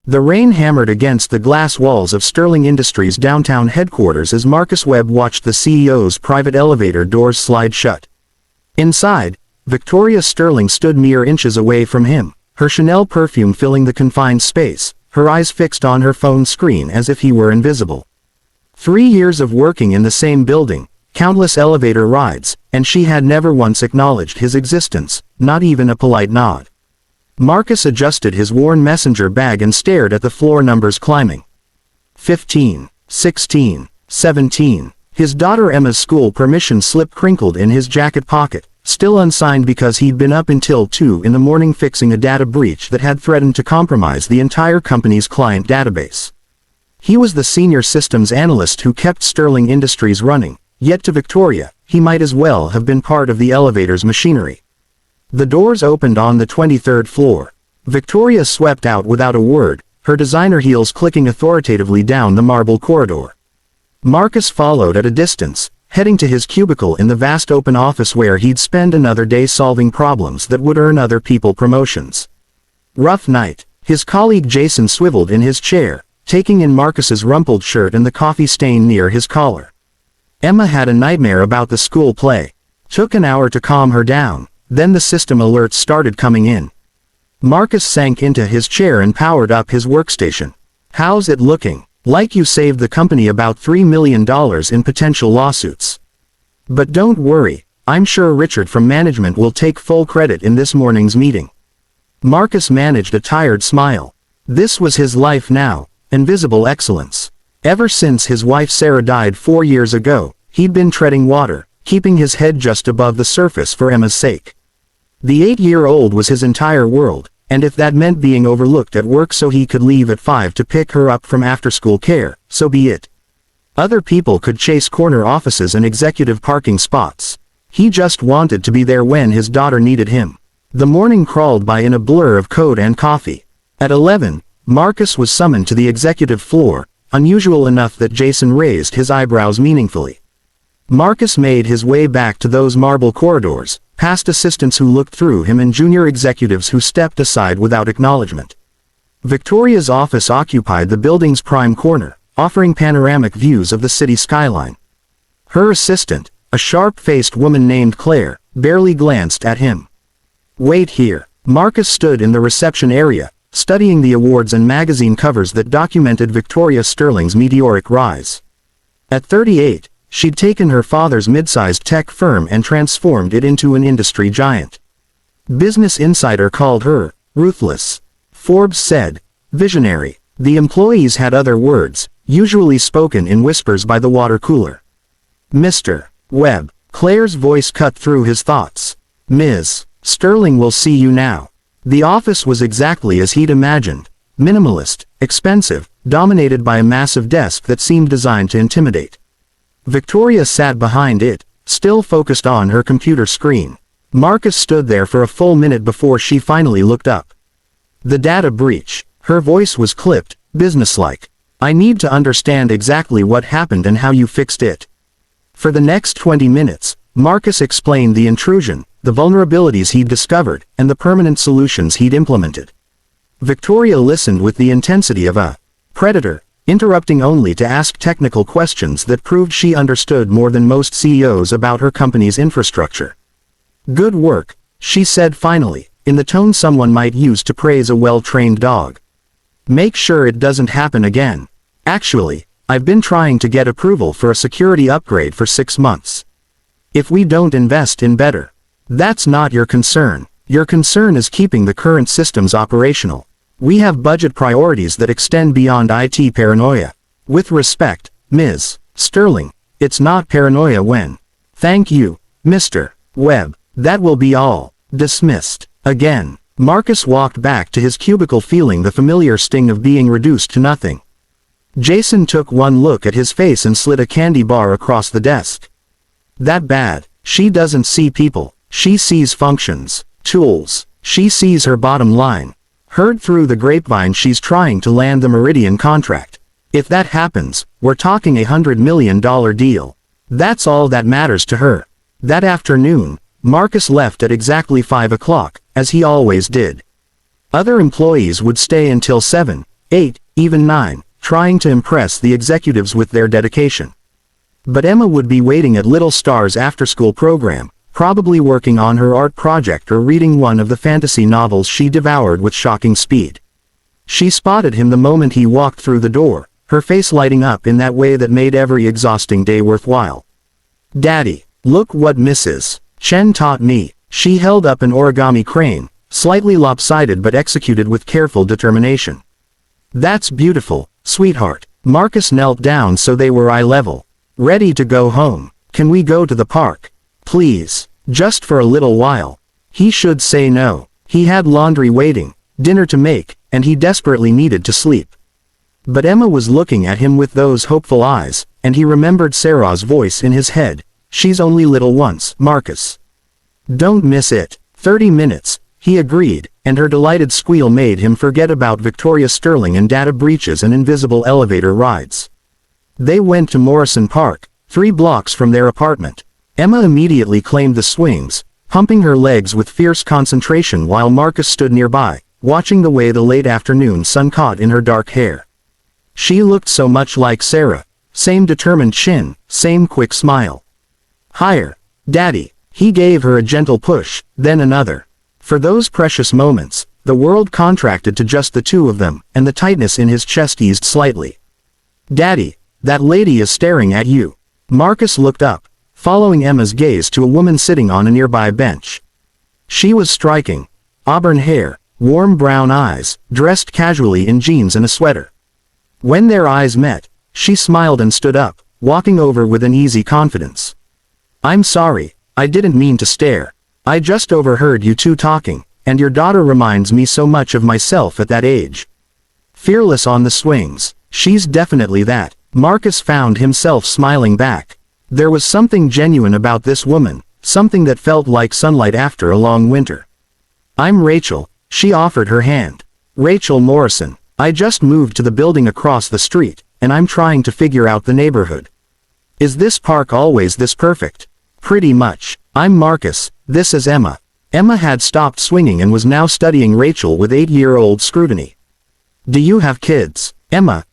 The rain hammered against the glass walls of Sterling Industries' downtown headquarters as Marcus Webb watched the CEO's private elevator doors slide shut. Inside, Victoria Sterling stood mere inches away from him, her Chanel perfume filling the confined space, her eyes fixed on her phone screen as if he were invisible. 3 years of working in the same building, countless elevator rides, and she had never once acknowledged his existence, not even a polite nod. Marcus adjusted his worn messenger bag and stared at the floor numbers climbing. 15, 16, 17. His daughter Emma's school permission slip crinkled in his jacket pocket, still unsigned because he'd been up until 2 in the morning fixing a data breach that had threatened to compromise the entire company's client database. He was the senior systems analyst who kept Sterling Industries running, yet to Victoria, he might as well have been part of the elevator's machinery. The doors opened on the 23rd floor. Victoria swept out without a word, her designer heels clicking authoritatively down the marble corridor. Marcus followed at a distance, heading to his cubicle in the vast open office where he'd spend another day solving problems that would earn other people promotions. Rough night. His colleague Jason swiveled in his chair, taking in Marcus's rumpled shirt and the coffee stain near his collar. Emma had a nightmare about the school play. Took an hour to calm her down. Then the system alerts started coming in. Marcus sank into his chair and powered up his workstation. How's it looking? Like you saved the company about $3 million in potential lawsuits. But don't worry, I'm sure Richard from management will take full credit in this morning's meeting. Marcus managed a tired smile. This was his life now, invisible excellence. Ever since his wife Sarah died 4 years ago, he'd been treading water, keeping his head just above the surface for Emma's sake. The 8-year-old was his entire world, and if that meant being overlooked at work so he could leave at 5 to pick her up from after-school care, so be it. Other people could chase corner offices and executive parking spots. He just wanted to be there when his daughter needed him. The morning crawled by in a blur of code and coffee. At 11, Marcus was summoned to the executive floor, unusual enough that Jason raised his eyebrows meaningfully. Marcus made his way back to those marble corridors, past assistants who looked through him and junior executives who stepped aside without acknowledgement. Victoria's office occupied the building's prime corner, offering panoramic views of the city skyline. Her assistant, a sharp-faced woman named Claire, barely glanced at him. Wait here. Marcus stood in the reception area, studying the awards and magazine covers that documented Victoria Sterling's meteoric rise. At 38, she'd taken her father's mid-sized tech firm and transformed it into an industry giant. Business Insider called her ruthless. Forbes said visionary. The employees had other words, usually spoken in whispers by the water cooler. Mr. Webb. Claire's voice cut through his thoughts. Ms. Sterling will see you now. The office was exactly as he'd imagined. Minimalist, expensive, dominated by a massive desk that seemed designed to intimidate. Victoria sat behind it, still focused on her computer screen. Marcus stood there for a full minute before she finally looked up. The data breach. Her voice was clipped, businesslike. I need to understand exactly what happened and how you fixed it. For the next 20 minutes, Marcus explained the intrusion, the vulnerabilities he'd discovered, and the permanent solutions he'd implemented. Victoria listened with the intensity of a predator, interrupting only to ask technical questions that proved she understood more than most CEOs about her company's infrastructure. Good work, she said finally, in the tone someone might use to praise a well-trained dog. Make sure it doesn't happen again. Actually, I've been trying to get approval for a security upgrade for 6 months. If we don't invest in better, that's not your concern. Your concern is keeping the current systems operational. We have budget priorities that extend beyond IT paranoia. With respect, Ms. Sterling, it's not paranoia when. Thank you, Mr. Webb. That will be all. Dismissed. Again. Marcus walked back to his cubicle feeling the familiar sting of being reduced to nothing. Jason took one look at his face and slid a candy bar across the desk. That bad. She doesn't see people. She sees functions, tools. She sees her bottom line. Heard through the grapevine she's trying to land the Meridian contract. If that happens, we're talking $100 million deal. That's all that matters to her. That afternoon, Marcus left at exactly 5 o'clock, as he always did. Other employees would stay until 7, 8, even 9, trying to impress the executives with their dedication. But Emma would be waiting at Little Star's after-school program, probably working on her art project or reading one of the fantasy novels she devoured with shocking speed. She spotted him the moment he walked through the door, her face lighting up in that way that made every exhausting day worthwhile. "Daddy, look what Mrs. Chen taught me." She held up an origami crane, slightly lopsided but executed with careful determination. "That's beautiful, sweetheart." Marcus knelt down so they were eye level. "Ready to go home? Can we go to the park? Please, just for a little while." He should say no. He had laundry waiting, dinner to make, and he desperately needed to sleep. But Emma was looking at him with those hopeful eyes, and he remembered Sarah's voice in his head. "She's only little once, Marcus. Don't miss it." 30 minutes, he agreed, and her delighted squeal made him forget about Victoria Sterling and data breaches and invisible elevator rides. They went to Morrison Park, 3 blocks from their apartment. Emma immediately claimed the swings, pumping her legs with fierce concentration while Marcus stood nearby, watching the way the late afternoon sun caught in her dark hair. She looked so much like Sarah, same determined chin, same quick smile. "Higher, Daddy." He gave her a gentle push, then another. For those precious moments, the world contracted to just the two of them, and the tightness in his chest eased slightly. "Daddy, that lady is staring at you." Marcus looked up, following Emma's gaze to a woman sitting on a nearby bench. She was striking. Auburn hair, warm brown eyes, dressed casually in jeans and a sweater. When their eyes met, she smiled and stood up, walking over with an easy confidence. "I'm sorry, I didn't mean to stare. I just overheard you two talking, and your daughter reminds me so much of myself at that age. Fearless on the swings, she's definitely that." Marcus found himself smiling back. There was something genuine about this woman, something that felt like sunlight after a long winter. "I'm Rachel," she offered her hand. "Rachel Morrison. I just moved to the building across the street, and I'm trying to figure out the neighborhood. Is this park always this perfect?" "Pretty much. I'm Marcus, this is Emma." Emma had stopped swinging and was now studying Rachel with 8-year-old scrutiny. "Do you have kids?" Emma,